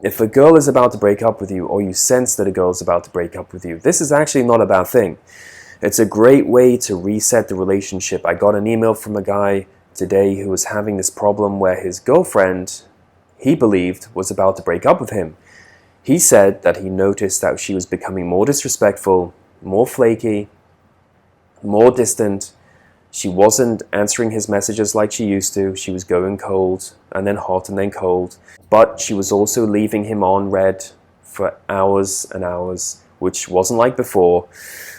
If a girl is about to break up with you, or you sense that a girl is about to break up with you, this is actually not a bad thing. It's a great way to reset the relationship. I got an email from a guy today who was having this problem where his girlfriend, he believed, was about to break up with him. He said that he noticed that she was becoming more disrespectful, more flaky, more distant. She wasn't answering his messages like she used to. She was going cold, and then hot, and then cold. But she was also leaving him on read for hours and hours, which wasn't like before.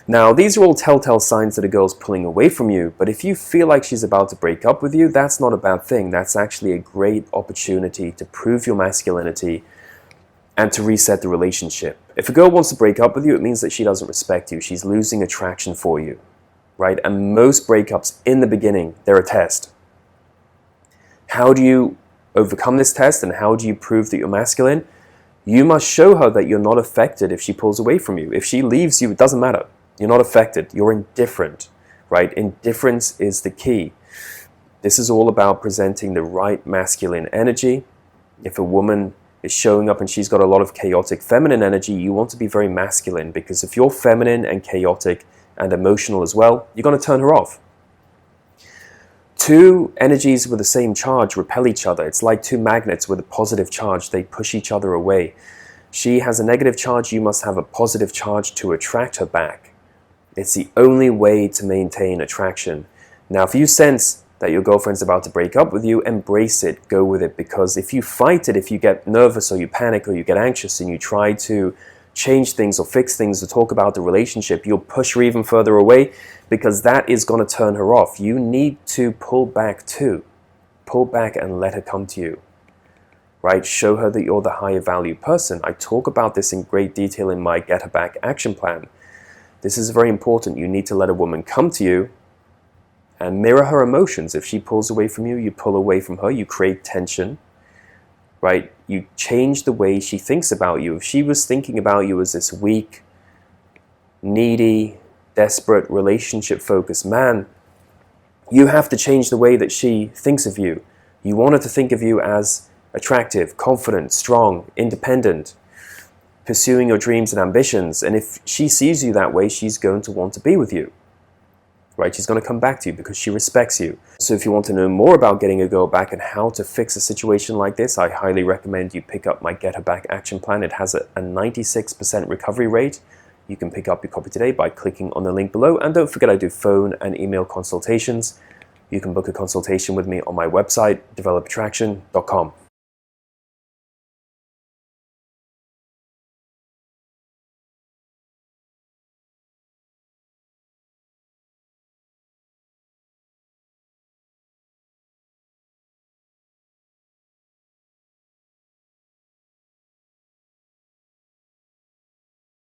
Now, these are all telltale signs that a girl's pulling away from you, but if you feel like she's about to break up with you, that's not a bad thing. That's actually a great opportunity to prove your masculinity and to reset the relationship. If a girl wants to break up with you, it means that she doesn't respect you. She's losing attraction for you, right? And most breakups in the beginning, they're a test. How do you overcome this test, and how do you prove that you're masculine? You must show her that you're not affected if she pulls away from you. If she leaves you, it doesn't matter. You're not affected. You're indifferent, right? Indifference is the key. This is all about presenting the right masculine energy. If a woman is showing up and she's got a lot of chaotic feminine energy, you want to be very masculine, because if you're feminine and chaotic and emotional as well, you're going to turn her off. Two energies with the same charge repel each other. It's like two magnets with a positive charge. They push each other away. She has a negative charge. You must have a positive charge to attract her back. It's the only way to maintain attraction. Now, if you sense that your girlfriend's about to break up with you, embrace it, go with it, because if you fight it, if you get nervous or you panic or you get anxious and you try to change things or fix things or talk about the relationship, you'll push her even further away, because that is going to turn her off. You need to pull back too. Pull back and let her come to you, right? Show her that you're the higher value person. I talk about this in great detail in my Get Her Back action plan. This is very important. You need to let a woman come to you and mirror her emotions. If she pulls away from you, you pull away from her. You create tension, right? You change the way she thinks about you. If she was thinking about you as this weak, needy, desperate, relationship-focused man, you have to change the way that she thinks of you. You want her to think of you as attractive, confident, strong, independent, pursuing your dreams and ambitions. And if she sees you that way, she's going to want to be with you, right? She's going to come back to you because she respects you. So if you want to know more about getting a girl back and how to fix a situation like this, I highly recommend you pick up my Get Her Back action plan. It has a 96% recovery rate. You can pick up your copy today by clicking on the link below. And don't forget, I do phone and email consultations. You can book a consultation with me on my website, develofattraction.com.